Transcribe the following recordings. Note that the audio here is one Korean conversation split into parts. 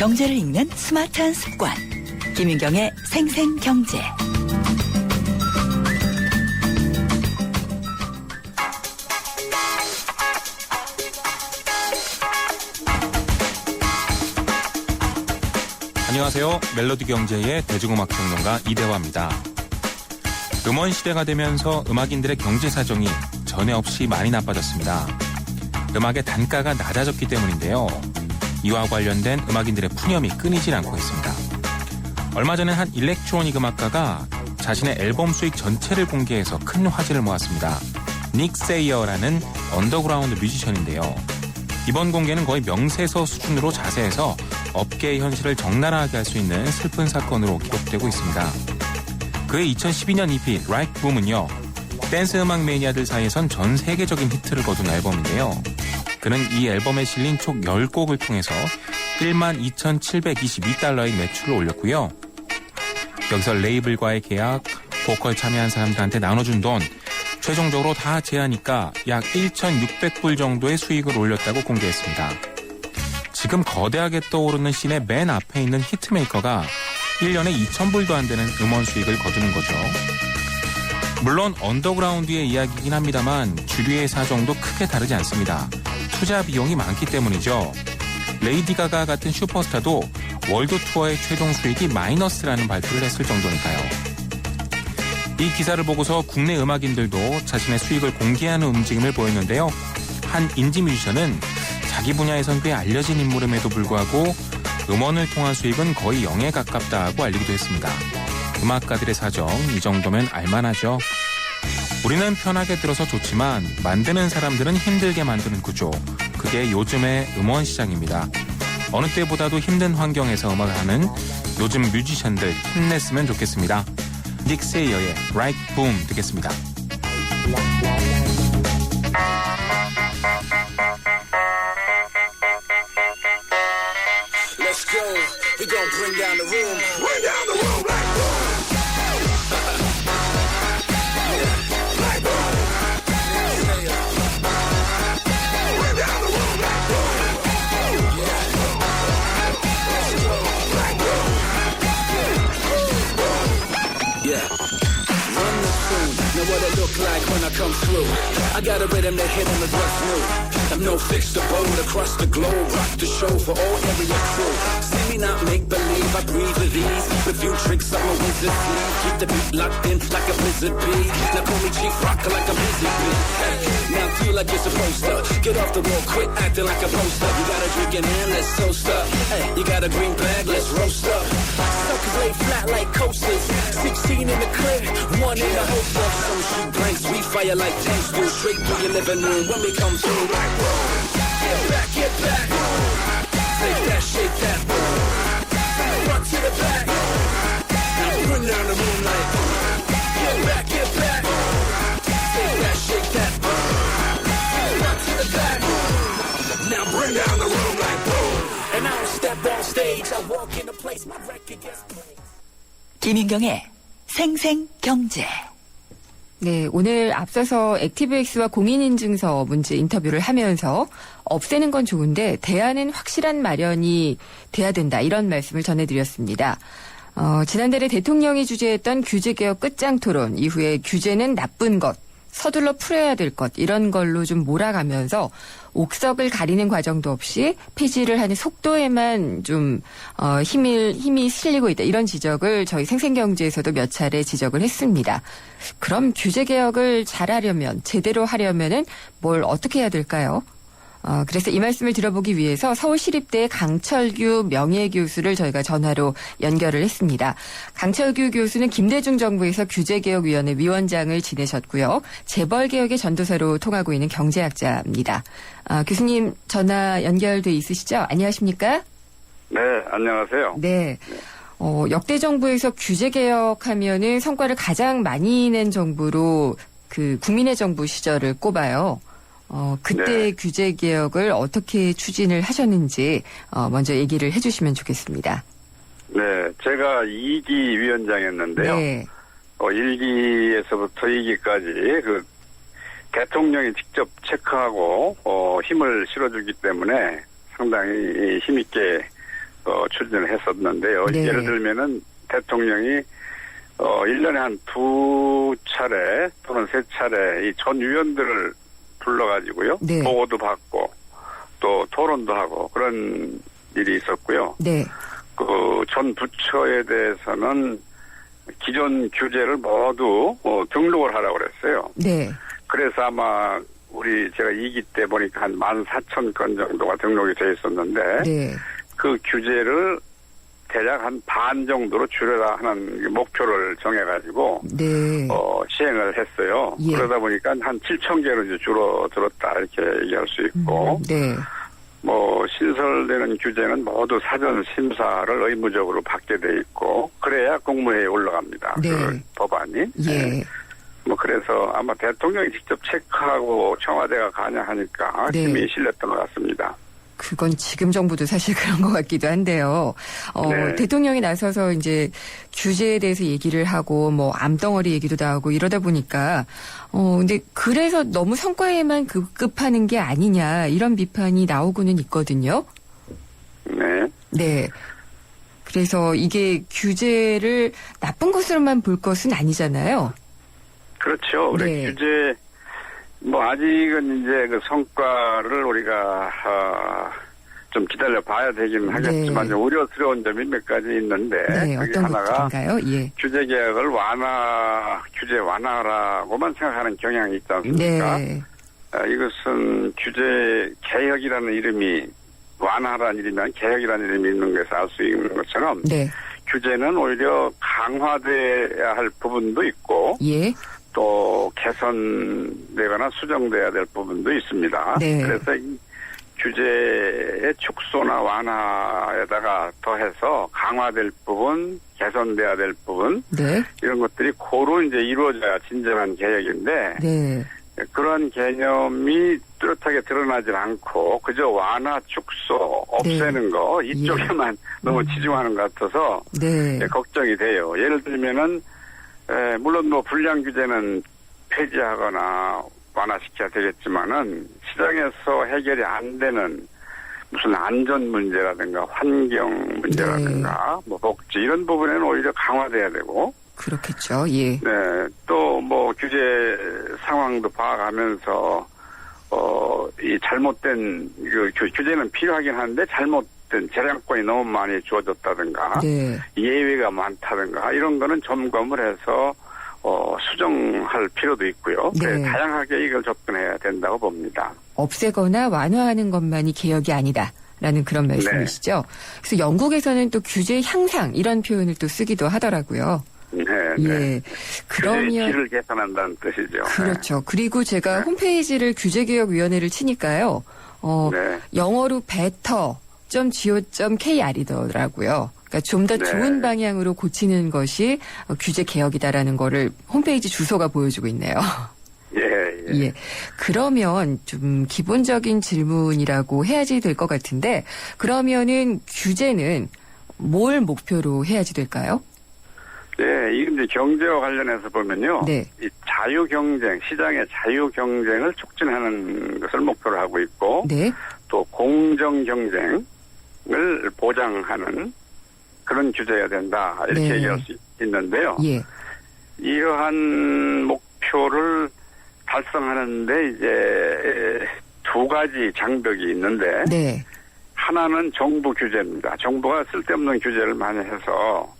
경제를 읽는 스마트한 습관. 김윤경의 생생경제. 안녕하세요. 멜로디 경제의 대중음악 평론가 이대화입니다. 음원 시대가 되면서 음악인들의 경제 사정이 전에 없이 많이 나빠졌습니다. 음악의 단가가 낮아졌기 때문인데요. 이와 관련된 음악인들의 푸념이 끊이질 않고 있습니다. 얼마 전에 한 일렉트로닉 음악가가 자신의 앨범 수익 전체를 공개해서 큰 화제를 모았습니다. 닉 세이어라는 언더그라운드 뮤지션인데요. 이번 공개는 거의 명세서 수준으로 자세해서 업계의 현실을 적나라하게 할 수 있는 슬픈 사건으로 기록되고 있습니다. 그의 2012년 EP Right Boom은요. 댄스 음악 매니아들 사이에선 전 세계적인 히트를 거둔 앨범인데요. 그는 이 앨범에 실린 총 10곡을 통해서 12,722달러의 매출을 올렸고요. 여기서 레이블과의 계약, 보컬 참여한 사람들한테 나눠준 돈, 최종적으로 다 제하니까 약 1,600불 정도의 수익을 올렸다고 공개했습니다. 지금 거대하게 떠오르는 씬의 맨 앞에 있는 히트메이커가 1년에 2,000불도 안 되는 음원 수익을 거두는 거죠. 물론 언더그라운드의 이야기이긴 합니다만 주류의 사정도 크게 다르지 않습니다. 투자 비용이 많기 때문이죠. 레이디 가가 같은 슈퍼스타도 월드 투어의 최종 수익이 마이너스라는 발표를 했을 정도니까요. 이 기사를 보고서 국내 음악인들도 자신의 수익을 공개하는 움직임을 보였는데요. 한 인디 뮤지션은 자기 분야에선 꽤 알려진 인물임에도 불구하고 음원을 통한 수익은 거의 0에 가깝다고 알리기도 했습니다. 음악가들의 사정, 이 정도면 알만하죠. 우리는 편하게 들어서 좋지만 만드는 사람들은 힘들게 만드는 구조. 그게 요즘의 음원 시장입니다. 어느 때보다도 힘든 환경에서 음악을 하는 요즘 뮤지션들 힘냈으면 좋겠습니다. 닉 세이어의 Right Boom 듣겠습니다. Let's go. We gon' bring down the room. Bring down the room like boom. Like boom. Bring down the room like boom. Let's go. Like boom. Yeah. Run the tune. Know what it look like when I come through. I got a rhythm that hit him with what's new. I'm no fix the boat across the globe. Rock the show for all area crew. See me not make believe, I breathe with ease. With few tricks, I'm a wizard sleeve. Keep the beat locked in like a blizzard bee. Now call me Chief Rocker like I'm busy bee. Hey, now feel like you're supposed to. Get off the wall, quit acting like a poster. You got a drink in hand, let's toast up. Hey, you got a green bag, let's roast up. Suckers lay flat like coasters. 16 in the clip, 1 in the holster. Some shoot blanks, we fire like tanks. Do straight through your living room when we come through. Like, get back, get back. Shake that, shake that. Front to the back. Now bring down the moonlight. Get back, get back. Shake that, shake that. Front to the back. Now bring down the room like boom. And I don't step on stage. I walk in the place my record gets played. 김윤경의 생생경제. 네, 오늘 앞서서 액티브엑스와 공인인증서 문제 인터뷰를 하면서 없애는 건 좋은데 대안은 확실한 마련이 돼야 된다. 이런 말씀을 전해드렸습니다. 지난달에 대통령이 주재했던 규제개혁 끝장토론 이후에 규제는 나쁜 것, 서둘러 풀어야 될 것 이런 걸로 좀 몰아가면서 옥석을 가리는 과정도 없이 폐지를 하는 속도에만 좀 힘이 실리고 있다. 이런 지적을 저희 생생경제에서도 몇 차례 지적을 했습니다. 그럼 규제 개혁을 잘하려면 제대로 하려면은 뭘 어떻게 해야 될까요? 그래서 이 말씀을 들어보기 위해서 서울시립대 강철규 명예교수를 저희가 전화로 연결을 했습니다. 강철규 교수는 김대중 정부에서 규제개혁위원회 위원장을 지내셨고요. 재벌개혁의 전도사로 통하고 있는 경제학자입니다. 교수님 전화 연결돼 있으시죠? 안녕하십니까? 네, 안녕하세요. 네. 역대 정부에서 규제개혁하면은 성과를 가장 많이 낸 정부로 그 국민의 정부 시절을 꼽아요. 그때 네. 규제 개혁을 어떻게 추진을 하셨는지 먼저 얘기를 해주시면 좋겠습니다. 네, 제가 2기 위원장이었는데요. 네. 1기에서부터 2기까지 그 대통령이 직접 체크하고 힘을 실어주기 때문에 상당히 힘있게 추진을 했었는데요. 네. 예를 들면은 대통령이 1년에 한 2차례 또는 3차례 이 전 위원들을 불러가지고요. 네. 보고도 받고 또 토론도 하고 그런 일이 있었고요. 네. 그 전 부처에 대해서는 기존 규제를 모두 등록을 하라고 그랬어요. 네. 그래서 아마 제가 2기 때 보니까 한 14,000건 정도가 등록이 돼 있었는데 네. 그 규제를 대략 한 반 정도로 줄여라 하는 목표를 정해가지고 네. 시행을 했어요. 예. 그러다 보니까 한 7,000개로 이제 줄어들었다 이렇게 얘기할 수 있고 네. 신설되는 규제는 모두 사전 심사를 의무적으로 받게 돼 있고 그래야 국무회의에 올라갑니다. 네. 그 법안이. 예. 그래서 아마 대통령이 직접 체크하고 청와대가 가냐하니까 네. 힘이 실렸던 것 같습니다. 그건 지금 정부도 사실 그런 것 같기도 한데요. 네. 대통령이 대통령이 나서서 이제 규제에 대해서 얘기를 하고 암덩어리 얘기도 다 하고 이러다 보니까 근데 그래서 너무 성과에만 급급하는 게 아니냐 이런 비판이 나오고는 있거든요. 네. 네. 그래서 이게 규제를 나쁜 것으로만 볼 것은 아니잖아요. 그렇죠. 네. 규제 아직은 이제 그 성과를 우리가 좀 기다려 봐야 되긴 하겠지만 네. 우려스러운 점이 몇 가지 있는데 네, 그게 어떤 하나가 것들인가요? 예. 규제 개혁을 규제 완화라고만 생각하는 경향이 있지 않습니까? 네. 이것은 규제 개혁이라는 이름이 완화라는 이름이 개혁이라는 이름이 있는 것을 알 수 있는 것처럼 네. 규제는 오히려 강화돼야 할 부분도 있고 예. 또 개선되거나 수정돼야 될 부분도 있습니다. 네. 그래서 이 규제의 축소나 완화에다가 더해서 강화될 부분, 개선돼야 될 부분 네. 이런 것들이 고루 이제 이루어져야 진정한 개혁인데 네. 그런 개념이 뚜렷하게 드러나질 않고 그저 완화, 축소, 없애는 거 이쪽에만 너무 치중하는 것 같아서 네. 걱정이 돼요. 예를 들면은 물론 불량 규제는 폐지하거나 완화시켜야 되겠지만은 시장에서 해결이 안 되는 무슨 안전 문제라든가 환경 문제라든가 복지 이런 부분에는 오히려 강화돼야 되고 그렇겠죠. 예. 네, 또 규제 상황도 봐가면서 이 잘못된 규제는 필요하긴 한데 잘못된 재량권이 너무 많이 주어졌다든가 네. 예외가 많다든가 이런 거는 점검을 해서 수정할 필요도 있고요. 네. 네, 다양하게 이걸 접근해야 된다고 봅니다. 없애거나 완화하는 것만이 개혁이 아니다라는 그런 말씀이시죠. 그래서 영국에서는 또 규제 향상 이런 표현을 또 쓰기도 하더라고요. 네, 예. 네. 그러면 규제를 개선한다는 뜻이죠. 그렇죠. 그리고 제가 네. 홈페이지를 규제개혁위원회를 치니까요. 네. 영어로 better.go.kr이더라고요. 그러니까 좀 더 네. 좋은 방향으로 고치는 것이 규제 개혁이다라는 거를 홈페이지 주소가 보여주고 있네요. 예. 예. 그러면 좀 기본적인 질문이라고 해야지 될 것 같은데 그러면은 규제는 뭘 목표로 해야지 될까요? 네, 이제 경제와 관련해서 보면요. 네. 이 자유 경쟁, 시장의 자유 경쟁을 促진하는 것을 목표로 하고 있고, 네. 또 공정 경쟁을 보장하는 그런 규제가 된다. 이렇게 네. 얘기할 수 있는데요. 예. 이러한 목표를 달성하는데 이제 두 가지 장벽이 있는데, 네. 하나는 정부 규제입니다. 정부가 쓸데없는 규제를 많이 해서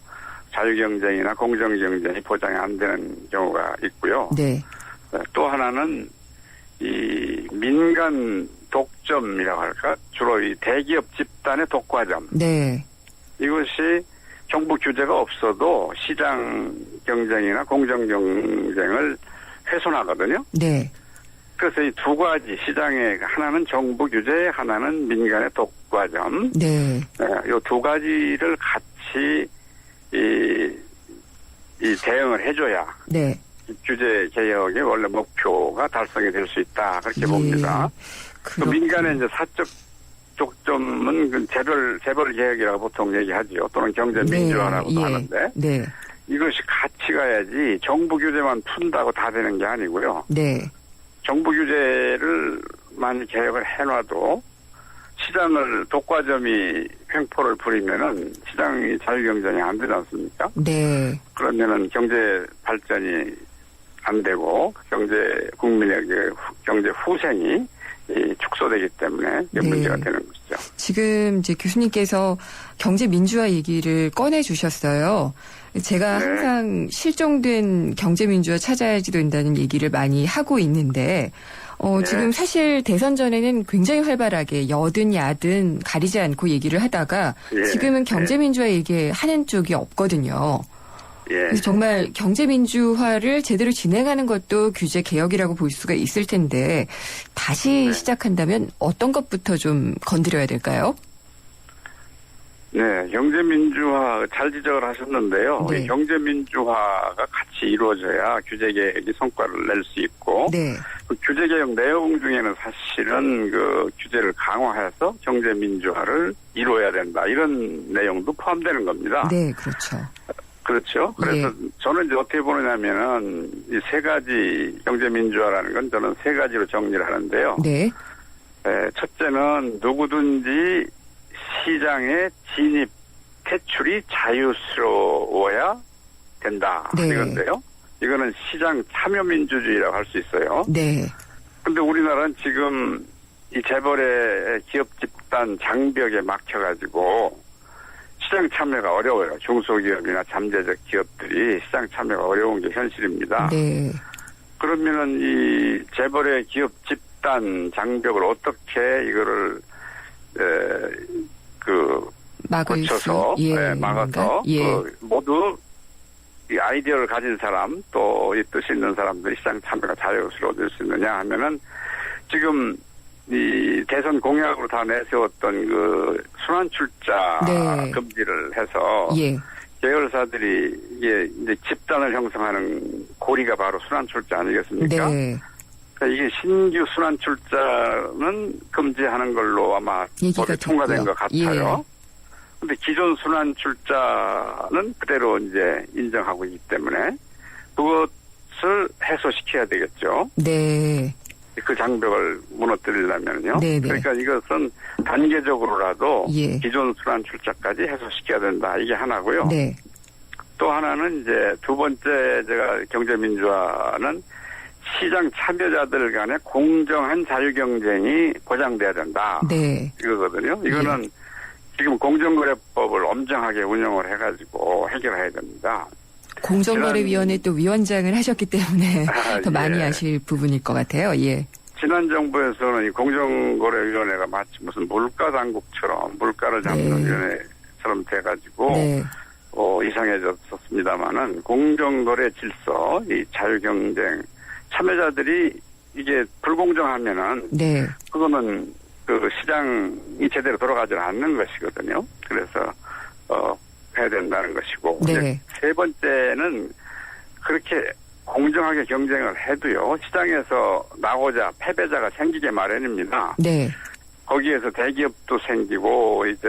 자유경쟁이나 공정경쟁이 보장이 안 되는 경우가 있고요. 네. 또 하나는 이 민간 독점이라고 할까? 주로 이 대기업 집단의 독과점. 네. 이것이 정부 규제가 없어도 시장 경쟁이나 공정 경쟁을 훼손하거든요. 네. 그래서 이 두 가지 시장의 하나는 정부 규제, 하나는 민간의 독과점. 네. 이 두 가지를 같이 이 대응을 해줘야 네. 규제 개혁의 원래 목표가 달성이 될 수 있다 그렇게 예. 봅니다. 또 그렇군요. 민간의 이제 사적 독점은 그 재벌 개혁이라고 보통 얘기하죠. 또는 경제 민주화라고도 네. 예. 하는데 네. 이것이 같이 가야지 정부 규제만 푼다고 다 되는 게 아니고요. 네. 정부 규제를 많이 개혁을 해놔도 시장을 독과점이 횡포를 부리면은 시장이 자유경쟁이 안 되지 않습니까? 네. 그러면은 경제 발전이 안 되고 국민의 경제 후생이 축소되기 때문에 이게 네. 문제가 되는 것이죠. 지금 이제 교수님께서 경제 민주화 얘기를 꺼내 주셨어요. 제가 네. 항상 실종된 경제 민주화 찾아야지 된다는 얘기를 많이 하고 있는데 네. 지금 사실 대선 전에는 굉장히 활발하게 여든 야든 가리지 않고 얘기를 하다가 예. 지금은 경제 민주화 얘기하는 쪽이 없거든요. 예. 그래서 정말 경제 민주화를 제대로 진행하는 것도 규제 개혁이라고 볼 수가 있을 텐데 다시 네. 시작한다면 어떤 것부터 좀 건드려야 될까요? 네, 경제민주화 잘 지적을 하셨는데요. 네. 이 경제민주화가 같이 이루어져야 규제개혁이 성과를 낼 수 있고 네. 그 규제개혁 내용 중에는 사실은 그 규제를 강화해서 경제민주화를 이루어야 된다. 이런 내용도 포함되는 겁니다. 네, 그렇죠. 그렇죠. 그래서 예. 저는 이제 어떻게 보느냐면은 이 세 가지 경제민주화라는 건 저는 세 가지로 정리를 하는데요. 네. 첫째는 누구든지 시장에 진입, 퇴출이 자유스러워야 된다. 네. 이건데요. 이거는 시장 참여민주주의라고 할 수 있어요. 네. 근데 우리나라는 지금 이 재벌의 기업 집단 장벽에 막혀가지고 시장 참여가 어려워요. 중소기업이나 잠재적 기업들이 시장 참여가 어려운 게 현실입니다. 네. 그러면은 이 재벌의 기업 집단 장벽을 어떻게 이거를 막을 고쳐서 수, 예, 막아서 예. 모두 이 아이디어를 가진 사람 또 이 뜻 있는 사람들이 시장 참여가 자유스러워질 수 있느냐 하면은 지금 이 대선 공약으로 다 내세웠던 그 순환출자 네. 금지를 해서 예. 계열사들이 이게 이제 집단을 형성하는 고리가 바로 순환출자 아니겠습니까? 네. 그러니까 이게 신규 순환출자는 금지하는 걸로 아마 얘기가 법이 통과된 됐고요. 것 같아요. 근데 기존 순환출자는 그대로 이제 인정하고 있기 때문에 그것을 해소시켜야 되겠죠. 네. 그 장벽을 무너뜨리려면요. 네네. 그러니까 이것은 단계적으로라도 예. 기존 순환출자까지 해소시켜야 된다. 이게 하나고요. 네. 또 하나는 이제 두 번째 제가 경제민주화는 시장 참여자들 간의 공정한 자유경쟁이 보장돼야 된다. 네. 이거거든요. 이거는 지금 공정거래법을 엄정하게 운영을 해가지고 해결해야 됩니다. 공정거래위원회 또 위원장을 하셨기 때문에 더 예. 많이 아실 부분일 것 같아요. 예. 지난 정부에서는 이 공정거래위원회가 마치 무슨 물가당국처럼 물가를 잡는 네. 위원회처럼 돼가지고 네. 이상해졌었습니다마는 공정거래 질서, 이 자유경쟁 참여자들이 이게 불공정하면은 네. 그거는 그 시장이 제대로 돌아가지 않는 것이거든요. 그래서 해야 된다는 것이고 네. 이제 세 번째는 그렇게 공정하게 경쟁을 해도요 시장에서 나고자 패배자가 생기게 마련입니다. 네. 거기에서 대기업도 생기고 이제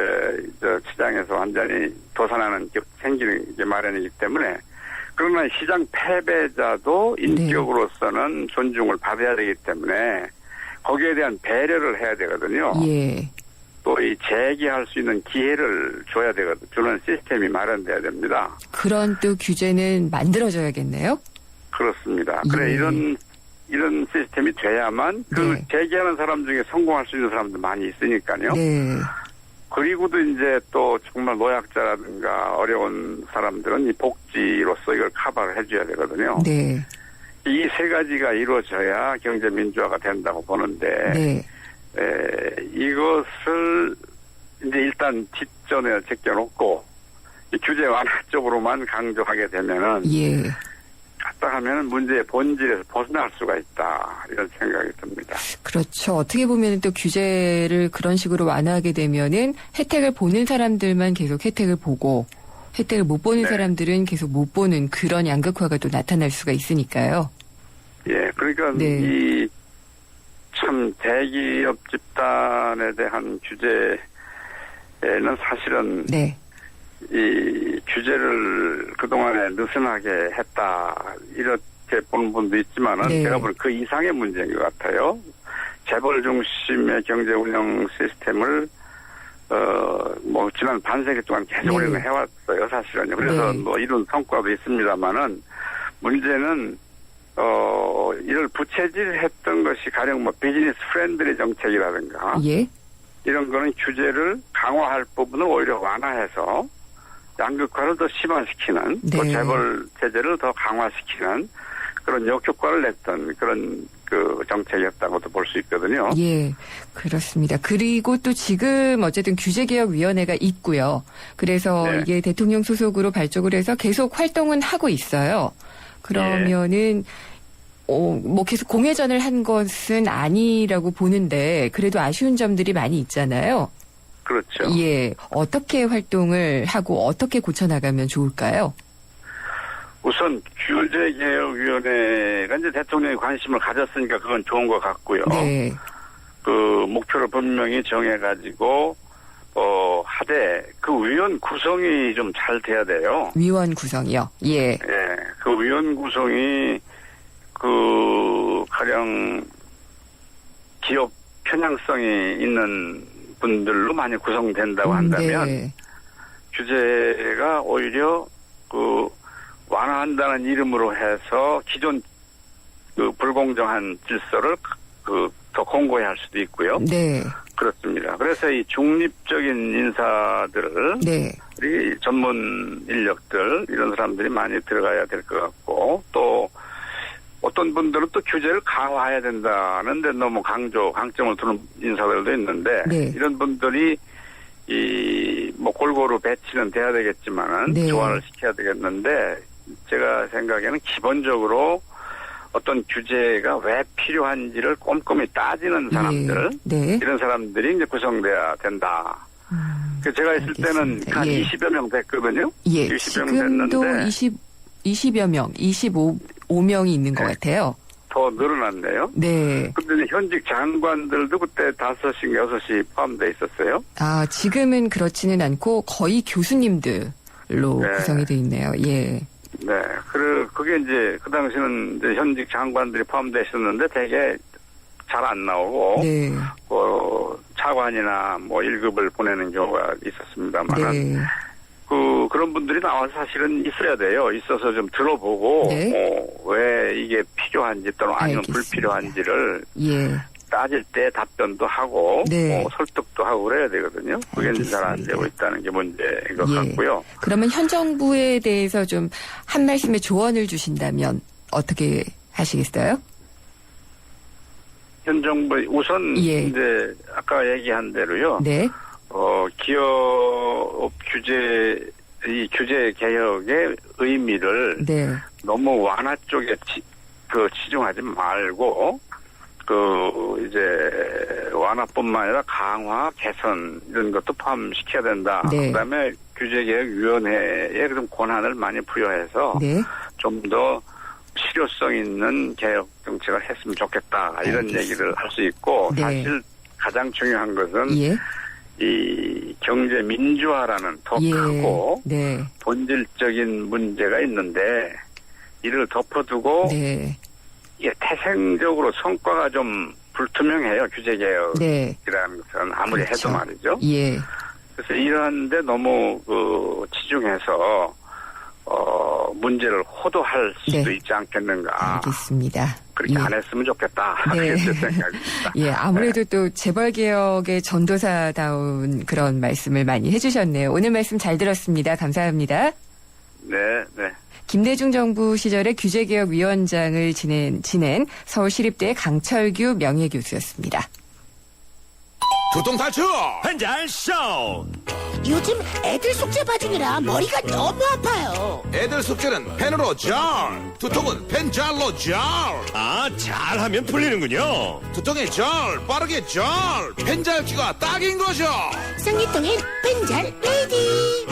시장에서 완전히 도산하는 기업 생기는 게 마련이기 때문에 그러나 시장 패배자도 인격으로서는 존중을 받아야 되기 때문에 거기에 대한 배려를 해야 되거든요. 예. 또 이 재기할 수 있는 기회를 줘야 되거든. 주는 시스템이 마련돼야 됩니다. 그런 또 규제는 만들어져야겠네요. 그렇습니다. 예. 그래 이런 시스템이 돼야만 그 네. 재기하는 사람 중에 성공할 수 있는 사람도 많이 있으니까요. 네. 그리고도 이제 또 정말 노약자라든가 어려운 사람들은 이 복지로서 이걸 커버를 해줘야 되거든요. 네. 이 세 가지가 이루어져야 경제 민주화가 된다고 보는데 네. 이것을 이제 일단 뒷전에 제껴놓고 이 규제 완화 쪽으로만 강조하게 되면은 예. 갔다 하면은 문제의 본질에서 벗어날 수가 있다 이런 생각이 듭니다. 그렇죠. 어떻게 보면 또 규제를 그런 식으로 완화하게 되면은 혜택을 보는 사람들만 계속 혜택을 보고 혜택을 못 보는 네. 사람들은 계속 못 보는 그런 양극화가 또 나타날 수가 있으니까요. 예, 그러니까 네. 이 참 대기업 집단에 대한 규제는 사실은 네. 이 규제를 그동안에 느슨하게 했다 이렇게 보는 분도 있지만은 네. 제가 보는 그 이상의 문제인 것 같아요. 재벌 중심의 경제 운영 시스템을 지난 반세기 동안 계속 네. 우리는 해왔어요, 사실은요. 그래서 네. 이룬 성과도 있습니다만은, 문제는, 이를 부채질했던 것이 가령 비즈니스 프렌들리 정책이라든가, 예. 이런 거는 규제를 강화할 부분을 오히려 완화해서 양극화를 더 심화시키는, 또 네. 재벌 제재를 더 강화시키는 그런 역효과를 냈던 그런 정책이었다고도 볼 수 있거든요. 예, 그렇습니다. 그리고 또 지금 어쨌든 규제개혁위원회가 있고요. 그래서 네. 이게 대통령 소속으로 발족을 해서 계속 활동은 하고 있어요. 그러면은 계속 공회전을 한 것은 아니라고 보는데 그래도 아쉬운 점들이 많이 있잖아요. 그렇죠. 예, 어떻게 활동을 하고 어떻게 고쳐나가면 좋을까요? 우선 규제개혁위원회가 이제 대통령이 관심을 가졌으니까 그건 좋은 것 같고요. 네, 그 목표를 분명히 정해가지고 하되 그 위원 구성이 좀 잘 돼야 돼요. 위원 구성이요. 예, 예, 그 위원 구성이 가령 기업 편향성이 있는 분들로 많이 구성된다고 한다면 네, 규제가 오히려 완화한다는 이름으로 해서 기존 불공정한 질서를 더 공고히 할 수도 있고요. 네, 그렇습니다. 그래서 이 중립적인 인사들을 네, 우리 전문 인력들 이런 사람들이 많이 들어가야 될 것 같고 또 어떤 분들은 또 규제를 강화해야 된다는데 너무 강점을 두는 인사들도 있는데 네. 이런 분들이 골고루 배치는 돼야 되겠지만은 네. 조화를 시켜야 되겠는데 제가 생각에는 기본적으로 어떤 규제가 왜 필요한지를 꼼꼼히 따지는 사람들 네. 이런 사람들이 이제 구성돼야 된다. 제가 있을 때는 알겠습니다. 한 예. 20여 명 됐거든요. 예, 20여 명 지금도 됐는데 20여 명, 25명이 있는 것 네. 같아요. 더 늘어났네요. 네. 근데 현직 장관들도 그때 5시, 6시 포함돼 있었어요. 아, 지금은 그렇지는 않고 거의 교수님들로 네. 구성이 돼 있네요. 예. 네. 그게 이제, 그 당시는 이제 현직 장관들이 포함되어 있었는데 되게 잘 안 나오고, 네. 차관이나 1급을 보내는 경우가 있었습니다만은, 네. 그런 분들이 나와서 사실은 있어야 돼요. 있어서 좀 들어보고, 네. 왜 이게 필요한지 또는 아니면 알겠습니다. 불필요한지를 예. 따질 때 답변도 하고, 네. 설득도 하고 그래야 되거든요. 그게 잘 안 알겠습니다. 되고 있다는 게 문제인 것 예. 같고요. 그러면 현 정부에 대해서 좀 한 말씀의 조언을 주신다면 어떻게 하시겠어요? 현 정부 우선 예. 이제 아까 얘기한 대로요. 네. 기업 규제 개혁의 의미를 네. 너무 완화 쪽에 치중하지 말고 이제 완화뿐만 아니라 강화, 개선 이런 것도 포함시켜야 된다. 네. 그다음에 규제개혁위원회에 그런 권한을 많이 부여해서 네. 좀 더 실효성 있는 개혁 정책을 했으면 좋겠다. 이런 알겠습니다. 얘기를 할 수 있고 네. 사실 가장 중요한 것은 예. 이 경제 민주화라는 더 예. 크고 네. 본질적인 문제가 있는데 이를 덮어두고 네. 이게 태생적으로 성과가 좀 불투명해요. 규제개혁이라는 네. 것은 아무리 그렇죠. 해도 말이죠. 예. 그래서 이러한데 너무 치중해서 문제를 호도할 수도 네. 있지 않겠는가. 알겠습니다. 그렇게 예. 안 했으면 좋겠다. 네. 그렇게 생각입니다. 예, 아무래도 또 재벌개혁의 전도사다운 그런 말씀을 많이 해주셨네요. 오늘 말씀 잘 들었습니다. 감사합니다. 네, 네. 김대중 정부 시절에 규제개혁위원장을 지낸 서울시립대 강철규 명예교수였습니다. 교통 탈출! 한잔 쇼! 요즘 애들 숙제 받으느라 머리가 너무 아파요. 애들 숙제는 펜으로 절! 두통은 펜잘로 절! 아, 잘하면 풀리는군요. 두통의 절! 빠르게 절! 펜잘기가 딱인 거죠! 생리통엔 펜잘 레이디.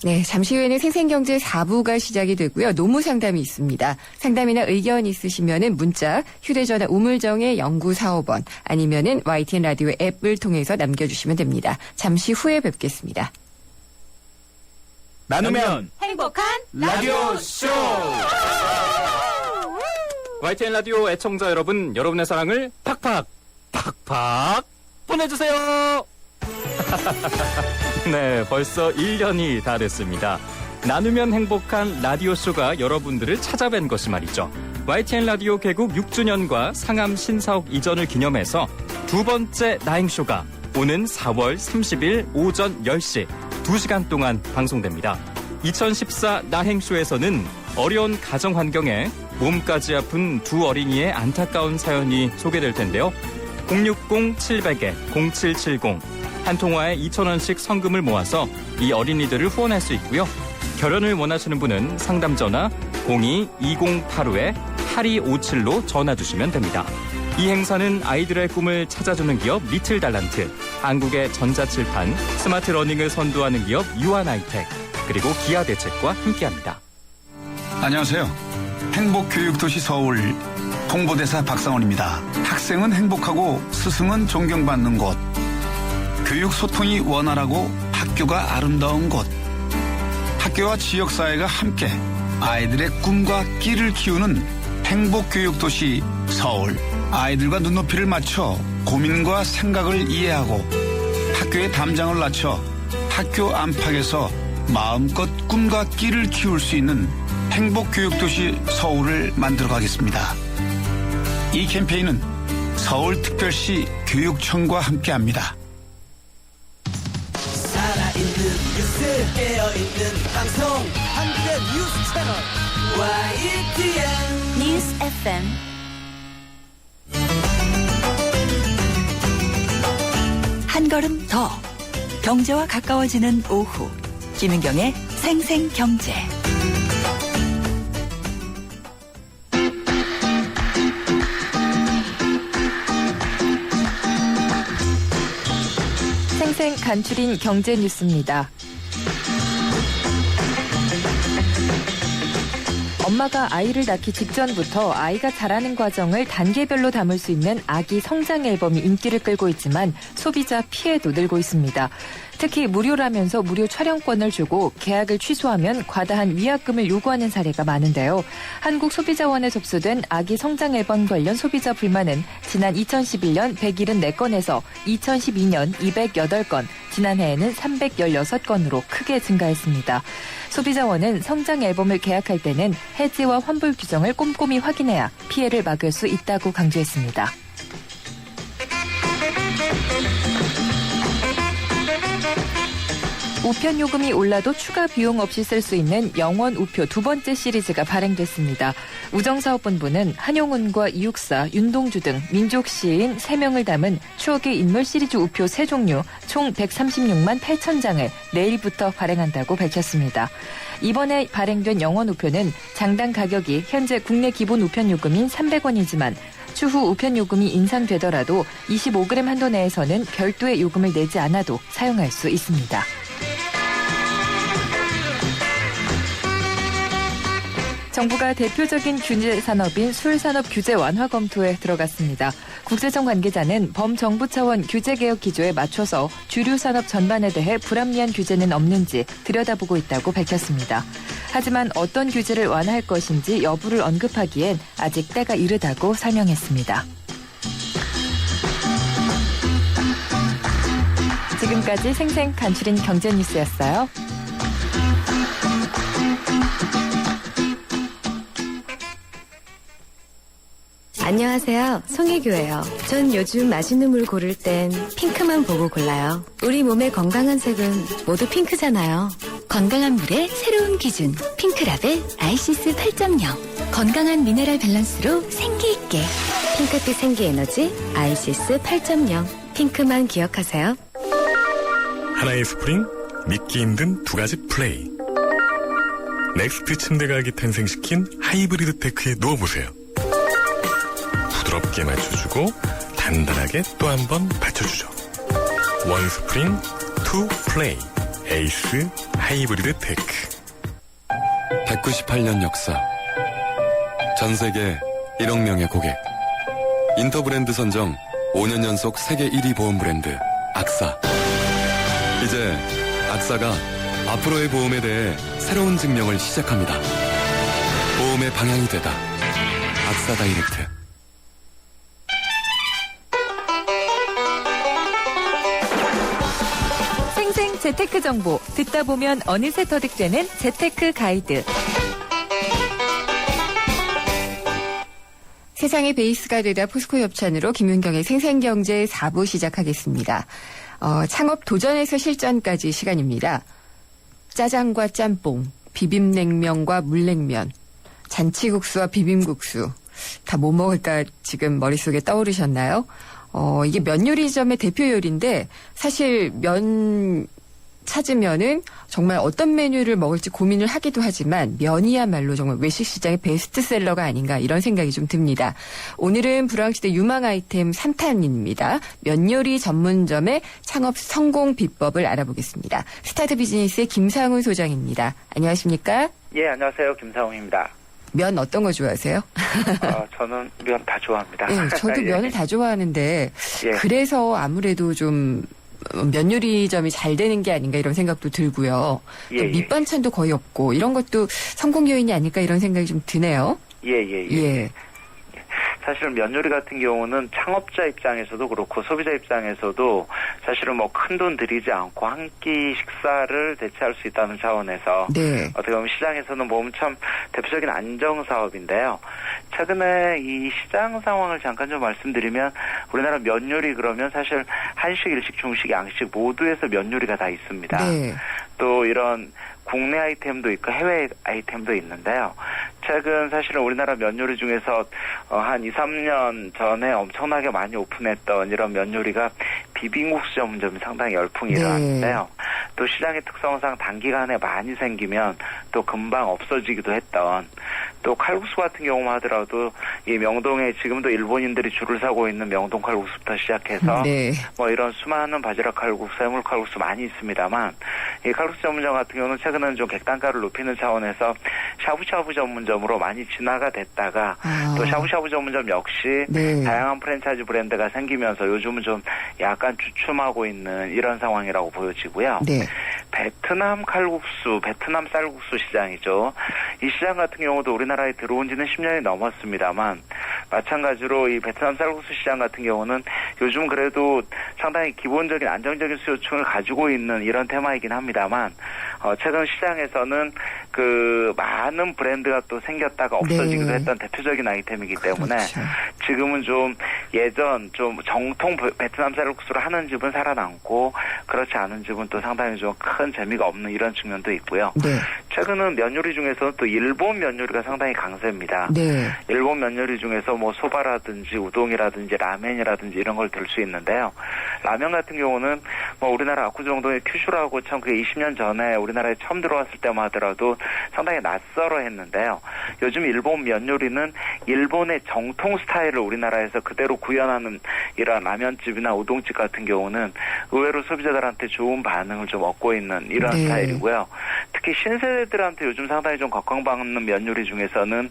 네, 잠시 후에는 생생경제 4부가 시작이 되고요. 노무 상담이 있습니다. 상담이나 의견 있으시면은 문자, 휴대전화 우물정의 0945번 아니면은 YTN 라디오 앱을 통해서 남겨주시면 됩니다. 잠시 후에 뵙겠습니다. 나누면 행복한 라디오 쇼! YTN 라디오 애청자 여러분, 여러분의 사랑을 팍팍, 팍팍 보내주세요. 네, 벌써 1년이 다 됐습니다. 나누면 행복한 라디오쇼가 여러분들을 찾아뵌 것이 말이죠. YTN 라디오 개국 6주년과 상암 신사옥 이전을 기념해서 두 번째 나행쇼가 오는 4월 30일 오전 10시 2시간 동안 방송됩니다. 2014 나행쇼에서는 어려운 가정 환경에 몸까지 아픈 두 어린이의 안타까운 사연이 소개될 텐데요. 060-700-0770 한 통화에 2,000원씩 성금을 모아서 이 어린이들을 후원할 수 있고요. 결혼을 원하시는 분은 상담 전화 02-2085-8257로 전화 주시면 됩니다. 이 행사는 아이들의 꿈을 찾아주는 기업 리틀 달란트, 한국의 전자칠판, 스마트 러닝을 선도하는 기업 유한아이텍, 그리고 기아대책과 함께합니다. 안녕하세요. 행복교육도시 서울 홍보대사 박상원입니다. 학생은 행복하고 스승은 존경받는 곳, 교육 소통이 원활하고 학교가 아름다운 곳, 학교와 지역사회가 함께 아이들의 꿈과 끼를 키우는 행복교육도시 서울. 아이들과 눈높이를 맞춰 고민과 생각을 이해하고 학교의 담장을 낮춰 학교 안팎에서 마음껏 꿈과 끼를 키울 수 있는 행복교육도시 서울을 만들어 가겠습니다. 이 캠페인은 서울특별시 교육청과 함께합니다. 살아있는 뉴스 깨어있는 방송 한국의 뉴스 채널 YTN 뉴스 FM 한 걸음 더 경제와 가까워지는 오후 김윤경의 생생경제. 생생 간추린 경제 뉴스입니다. 엄마가 아이를 낳기 직전부터 아이가 자라는 과정을 단계별로 담을 수 있는 아기 성장 앨범이 인기를 끌고 있지만 소비자 피해도 늘고 있습니다. 특히 무료라면서 무료 촬영권을 주고 계약을 취소하면 과다한 위약금을 요구하는 사례가 많은데요. 한국소비자원에 접수된 아기 성장 앨범 관련 소비자 불만은 지난 2011년 174건에서 2012년 208건, 지난해에는 316건으로 크게 증가했습니다. 소비자원은 성장 앨범을 계약할 때는 해지와 환불 규정을 꼼꼼히 확인해야 피해를 막을 수 있다고 강조했습니다. 우편 요금이 올라도 추가 비용 없이 쓸 수 있는 영원 우표 두 번째 시리즈가 발행됐습니다. 우정사업본부는 한용운과 이육사, 윤동주 등 민족 시인 3명을 담은 추억의 인물 시리즈 우표 3종류 총 136만 8천 장을 내일부터 발행한다고 밝혔습니다. 이번에 발행된 영원 우표는 장당 가격이 현재 국내 기본 우편 요금인 300원이지만 추후 우편 요금이 인상되더라도 25g 한도 내에서는 별도의 요금을 내지 않아도 사용할 수 있습니다. 정부가 대표적인 규제 산업인 술 산업 규제 완화 검토에 들어갔습니다. 국세청 관계자는 범정부 차원 규제 개혁 기조에 맞춰서 주류 산업 전반에 대해 불합리한 규제는 없는지 들여다보고 있다고 밝혔습니다. 하지만 어떤 규제를 완화할 것인지 여부를 언급하기엔 아직 때가 이르다고 설명했습니다. 지금까지 생생 간추린 경제 뉴스였어요. 안녕하세요. 송혜교예요. 전 요즘 맛있는 물 고를 땐 핑크만 보고 골라요. 우리 몸의 건강한 색은 모두 핑크잖아요. 건강한 물의 새로운 기준 핑크라벨 아이시스 8.0 건강한 미네랄 밸런스로 생기있게 핑크빛 생기에너지 아이시스 8.0 핑크만 기억하세요. 하나의 스프링, 믿기 힘든 두 가지 플레이. 넥스트 침대가격이 탄생시킨 하이브리드 테크에 누워보세요. 부드럽게 맞춰주고 단단하게 또 한 번 받쳐주죠. 원 스프링, 투 플레이. 에이스 하이브리드 테크. 198년 역사. 전 세계 1억 명의 고객. 인터브랜드 선정 5년 연속 세계 1위 보험 브랜드 악사. 이제 악사가 앞으로의 보험에 대해 새로운 증명을 시작합니다. 보험의 방향이 되다. 악사 다이렉트. 재테크 정보 듣다 보면 어느새 터득되는 재테크 가이드. 세상의 베이스가 되다 포스코 협찬으로 김윤경의 생생경제 4부 시작하겠습니다. 창업 도전에서 실전까지 시간입니다. 짜장과 짬뽕, 비빔냉면과 물냉면, 잔치국수와 비빔국수. 다 뭐 먹을까 지금 머릿속에 떠오르셨나요? 이게 면 요리점의 대표 요리인데 사실 면 찾으면은 정말 어떤 메뉴를 먹을지 고민을 하기도 하지만 면이야말로 정말 외식 시장의 베스트셀러가 아닌가 이런 생각이 좀 듭니다. 오늘은 불황시대 유망 아이템 3탄입니다. 면 요리 전문점의 창업 성공 비법을 알아보겠습니다. 스타트 비즈니스의 김상훈 소장입니다. 안녕하십니까? 예, 안녕하세요. 김상훈입니다. 면 어떤 거 좋아하세요? 저는 면 다 좋아합니다. 네, 저도 예. 면을 다 좋아하는데 예. 그래서 아무래도 좀 면 요리점이 잘 되는 게 아닌가 이런 생각도 들고요. 예, 예. 밑반찬도 거의 없고 이런 것도 성공 요인이 아닐까 이런 생각이 좀 드네요. 예. 사실은 면 요리 같은 경우는 창업자 입장에서도 그렇고 소비자 입장에서도 사실은 뭐 큰돈 들이지 않고 한 끼 식사를 대체할 수 있다는 차원에서 네. 어떻게 보면 시장에서는 보면 참 대표적인 안정 사업인데요. 최근에 이 시장 상황을 잠깐 좀 말씀드리면 우리나라 면 요리 그러면 사실 한식, 일식, 중식, 양식 모두에서 면 요리가 다 있습니다. 네. 또 이런 국내 아이템도 있고 해외 아이템도 있는데요. 최근 사실은 우리나라 면 요리 중에서 한 2, 3년 전에 엄청나게 많이 오픈했던 이런 면 요리가 비빔국수 전문점이 상당히 열풍이 일어났는데요. 또 시장의 특성상 단기간에 많이 생기면 또 금방 없어지기도 했던 또 칼국수 같은 경우만 하더라도 이 명동에 지금도 일본인들이 줄을 서고 있는 명동 칼국수부터 시작해서 뭐 이런 수많은 바지락 칼국수, 해물 칼국수 많이 있습니다만 이 칼국수 전문점 같은 경우는 최근에는 좀 객단가를 높이는 차원에서 샤브샤브 전문점으로 많이 진화가 됐다가 또 샤브샤브 전문점 역시 다양한 프랜차이즈 브랜드가 생기면서 요즘은 좀 약간 주춤하고 있는 이런 상황이라고 보여지고요. 베트남 칼국수, 베트남 쌀국수 시장이죠. 이 시장 같은 경우도 우리나라에 들어온 지는 10년이 넘었습니다만 마찬가지로 이 베트남 쌀국수 시장 같은 경우는 요즘 그래도 상당히 기본적인 안정적인 수요층을 가지고 있는 이런 테마이긴 합니다만 최근 시장에서는 그 많은 브랜드가 또 생겼다가 없어지기도 했던 대표적인 아이템이기 때문에 지금은 좀 예전 좀 정통 베트남 쌀국수를 하는 집은 살아남고 그렇지 않은 집은 또 상당히 좀 큰 재미가 없는 이런 측면도 있고요. 최근은 면 요리 중에서는 또 일본 면 요리가 상당히 강세입니다. 일본 면 요리 중에서 뭐 소바라든지 우동이라든지 라멘이라든지 이런 걸 들 수 있는데요. 라면 같은 경우는 뭐 우리나라 압구정동의 큐슈라고 참 그게 20년 전에 우리나라에 처음 들어왔을 때만 하더라도 상당히 낯설어 했는데요. 요즘 일본 면 요리는 일본의 정통 스타일을 우리나라에서 그대로 구현하는 이런 라면집이나 우동집 같은 경우는 의외로 소비자들한테 좋은 반응을 좀 얻고 있는 이런 스타일이고요. 특히 신세대들한테 요즘 상당히 좀 각광받는 면 요리 중에서는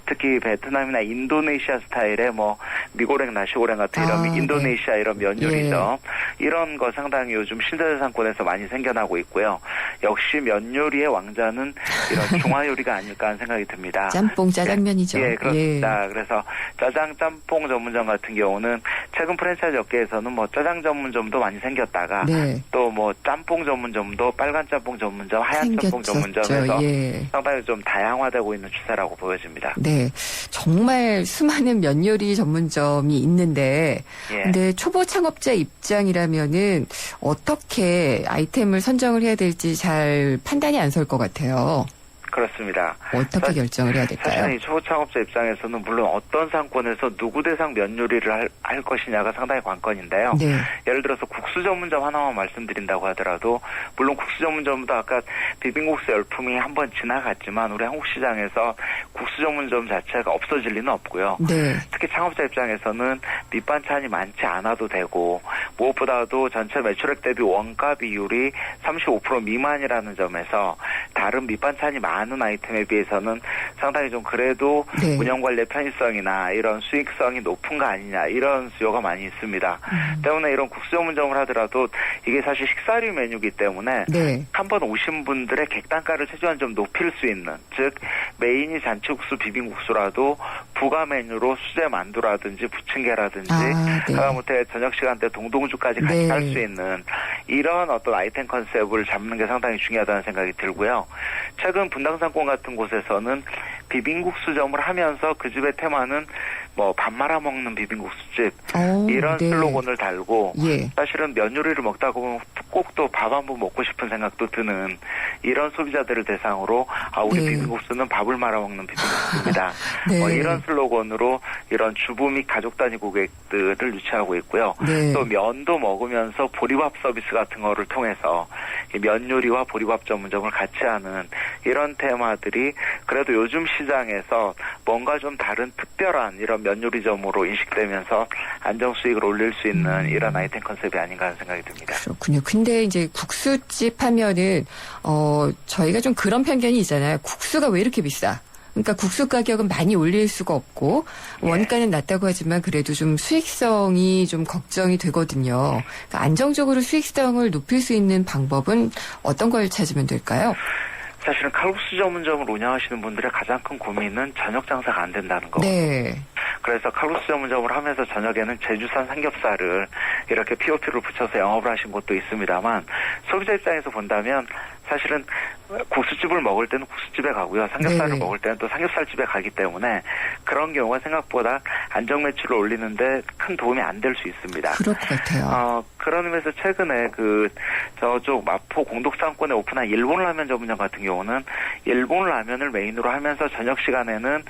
특히 베트남이나 인도네시아 스타일의 뭐 미고랭, 나시고랭 같은 이런 인도네시아 이런 면 요리죠. 이런 거 상당히 요즘 신세대 상권에서 많이 생겨나고 있고요. 역시 면 요리의 왕자는 이런 중화 요리가 아닐까 하는 생각이 듭니다. 짬뽕, 짜장면이죠. 예, 그렇습니다. 그래서 짜장, 짬뽕 전문점 같은 경우는 최근 프랜차이즈 업계에서는 뭐 짜장 전문점도 많이 생겼다가 또 뭐 짬뽕 전문점도 빨간 짬뽕 전문점, 하얀 짬뽕 전문점에서 상당히 좀 다양화되고 있는 추세라고 보여집니다. 네, 정말 수많은 면 요리 전문점이 있는데 근데 초보 창업자 입장이라면은 어떻게 아이템을 선정을 해야 될지 잘 판단이 안 설 것 같아요. 그렇습니다. 어떻게 결정을 해야 될까요? 사실은 이 초창업자 입장에서는 물론 어떤 상권에서 누구 대상 면 요리를 할 것이냐가 상당히 관건인데요. 예를 들어서 국수 전문점 하나만 말씀드린다고 하더라도 물론 국수 전문점도 아까 비빔국수 열풍이 한번 지나갔지만 우리 한국 시장에서 국수 전문점 자체가 없어질 리는 없고요. 특히 창업자 입장에서는 밑반찬이 많지 않아도 되고 무엇보다도 전체 매출액 대비 원가 비율이 35% 미만이라는 점에서 다른 밑반찬이 많은 아이템에 비해서는 상당히 좀 그래도 운영관리의 편의성이나 이런 수익성이 높은 거 아니냐 이런 수요가 많이 있습니다. 때문에 이런 국수 전문점을 하더라도 이게 사실 식사류 메뉴이기 때문에 한 번 오신 분들의 객단가를 최소한 좀 높일 수 있는 즉 메인이 잔치국수 비빔국수라도 부가 메뉴로 수제 만두라든지 부침개라든지 하다못해 저녁 시간대 동동주까지 같이 할 수 있는 이런 어떤 아이템 컨셉을 잡는 게 상당히 중요하다는 생각이 들고요. 최근 분당상권 같은 곳에서는 비빔국수점을 하면서 그 집의 테마는 뭐 밥 말아 먹는 비빔국수집 이런 네. 슬로건을 달고 예. 사실은 면 요리를 먹다 보면 꼭 또 밥 한 번 먹고 싶은 생각도 드는 이런 소비자들을 대상으로 우리 네. 비빔국수는 밥을 말아 먹는 비빔국수입니다. 네. 이런 슬로건으로 이런 주부 및 가족 단위 고객들을 유치하고 있고요. 네. 또 면도 먹으면서 보리밥 서비스 같은 거를 통해서 이 면 요리와 보리밥 전문점을 같이 하는 이런 테마들이 그래도 요즘 시장에서 뭔가 좀 다른 특별한 이런 면 요리점으로 인식되면서 안정 수익을 올릴 수 있는 이런 아이템 컨셉이 아닌가 하는 생각이 듭니다. 그렇군요. 근데 이제 국수집 하면은 저희가 좀 그런 편견이 있잖아요. 국수가 왜 이렇게 비싸? 그러니까 국수 가격은 많이 올릴 수가 없고 원가는 낮다고 하지만 그래도 좀 수익성이 좀 걱정이 되거든요. 그러니까 안정적으로 수익성을 높일 수 있는 방법은 어떤 걸 찾으면 될까요? 사실은 칼국수 전문점을 운영하시는 분들의 가장 큰 고민은 저녁 장사가 안 된다는 거. 네. 그래서 칼국수 전문점을 하면서 저녁에는 제주산 삼겹살을 이렇게 POP를 붙여서 영업을 하신 곳도 있습니다만 소비자 입장에서 본다면 사실은 국수집을 먹을 때는 국수집에 가고요. 삼겹살을 네. 먹을 때는 또 삼겹살집에 가기 때문에 그런 경우가 생각보다 안정 매출을 올리는데 큰 도움이 안 될 수 있습니다. 그럴 것 같아요. 그런 의미에서 최근에 저쪽 마포 공덕상권에 오픈한 일본 라면 전문점 같은 경우는 일본 라면을 메인으로 하면서 저녁 시간에는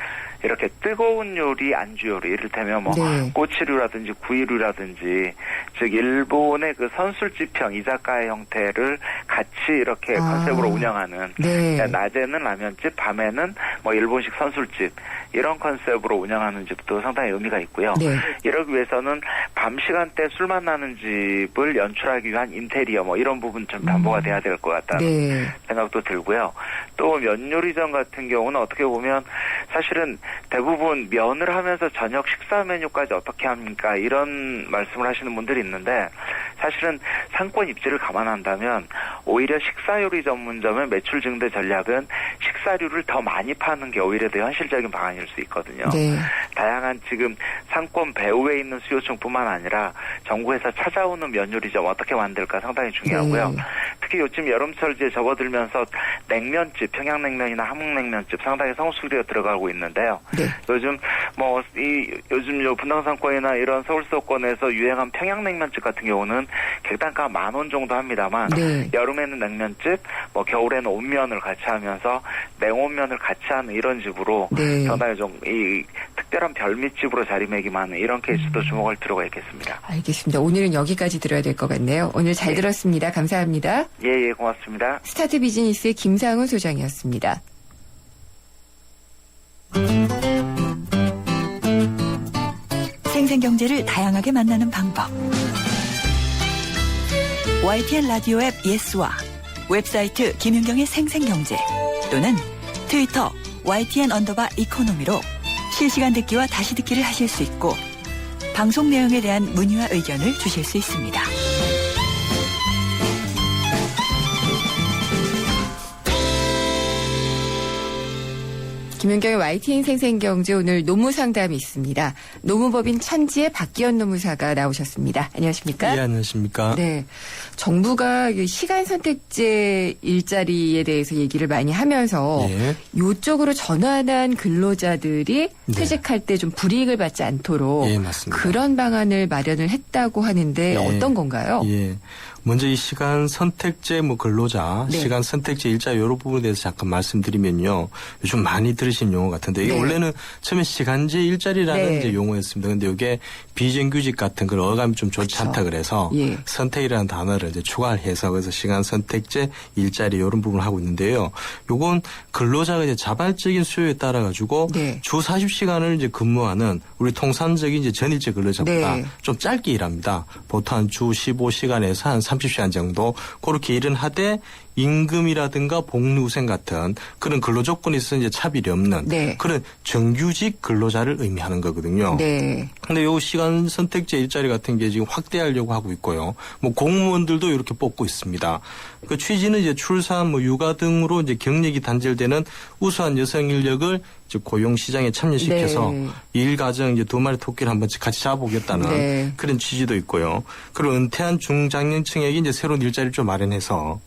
이렇게 뜨거운 요리, 안주 요리, 이를테면 뭐 네. 꼬치류라든지 구이류라든지 즉 일본의 그 선술집형 이자카야 형태를 같이 이렇게 컨셉으로 운영하는 네. 그러니까 낮에는 라면집, 밤에는 뭐 일본식 선술집 이런 컨셉으로 운영하는 집도 상당히 의미가 있고요. 네. 이러기 위해서는 밤 시간대 술만 나는 집을 연출하기 위한 인테리어 뭐 이런 부분 좀 담보가 돼야 될 것 같다는 네. 생각도 들고요. 또 면요리점 같은 경우는 어떻게 보면 사실은 대부분 면을 하면서 저녁 식사 메뉴까지 어떻게 합니까? 이런 말씀을 하시는 분들이 있는데 사실은 상권 입지를 감안한다면 오히려 식사요리 전문점의 매출 증대 전략은 식사류를 더 많이 파는 게 오히려 더 현실적인 방안일 수 있거든요. 네. 다양한 지금 상권 배후에 있는 수요층뿐만 아니라 정부에서 찾아오는 면요리점 어떻게 만들까 상당히 중요하고요. 네. 특히 요즘 여름철 이제 접어들면서 냉면집, 평양냉면이나 함흥냉면집 상당히 성수기가 들어가고 있는데요. 네. 요즘 요즘 요 분당상권이나 이런 서울 수도권에서 유행한 평양냉면집 같은 경우는 객단가 10,000원 정도 합니다만 네. 여름에는 냉면집, 뭐 겨울에는 온면을 같이 하면서 냉온면을 같이 하는 이런 집으로 네. 상당히 좀 이 특별한 별미집으로 자리매김하는 이런 케이스도 주목할 필요가 있겠습니다. 알겠습니다. 오늘은 여기까지 들어야 될 것 같네요. 오늘 잘 들었습니다. 감사합니다. 예, 고맙습니다. 스타트 비즈니스의 김상훈 소장이었습니다. 생생경제를 다양하게 만나는 방법. YTN 라디오 앱 예스와 웹사이트 김윤경의 생생경제 또는 트위터 YTN_이코노미로 실시간 듣기와 다시 듣기를 하실 수 있고 방송 내용에 대한 문의와 의견을 주실 수 있습니다. 김윤경의 YTN 생생경제 오늘 노무상담이 있습니다. 노무법인 천지의 박기현 노무사가 나오셨습니다. 안녕하십니까? 예, 안녕하십니까? 네. 정부가 시간 선택제 일자리에 대해서 얘기를 많이 하면서 예. 이쪽으로 전환한 근로자들이 네. 퇴직할 때 좀 불이익을 받지 않도록 예, 맞습니다. 그런 방안을 마련을 했다고 하는데 예. 어떤 건가요? 예. 먼저 이 시간 선택제 근로자, 네. 시간 선택제 일자 이런 부분에 대해서 잠깐 말씀드리면요. 요즘 많이 들으신 용어 같은데 이게 네. 원래는 처음에 시간제 일자리라는 네. 이제 용어였습니다. 근데 이게 비정규직 같은 그런 어감이 좀 좋지 그렇죠. 않다 그래서 예. 선택이라는 단어를 이제 추가를 해서 그래서 시간 선택제 일자리 이런 부분을 하고 있는데요. 요건 근로자가 이제 자발적인 수요에 따라 가지고 네. 주 40시간을 이제 근무하는 우리 통상적인 이제 전일제 근로자보다 네. 좀 짧게 일합니다. 보통 한 주 15시간에서 한 30시간 정도 그렇게 일은 하되 임금이라든가 복리후생 같은 그런 근로조건에 있어서 이제 차별이 없는 네. 그런 정규직 근로자를 의미하는 거거든요. 네. 근데 요 시간 선택제 일자리 같은 게 지금 확대하려고 하고 있고요. 뭐 공무원들도 이렇게 뽑고 있습니다. 그 취지는 이제 출산, 뭐 육아 등으로 이제 경력이 단절되는 우수한 여성 인력을 이제 고용 시장에 참여시켜서 네. 일 가정 이제 두 마리 토끼를 한번 같이 잡아보겠다는 네. 그런 취지도 있고요. 그리고 은퇴한 중장년층에게 이제 새로운 일자리를 좀 마련해서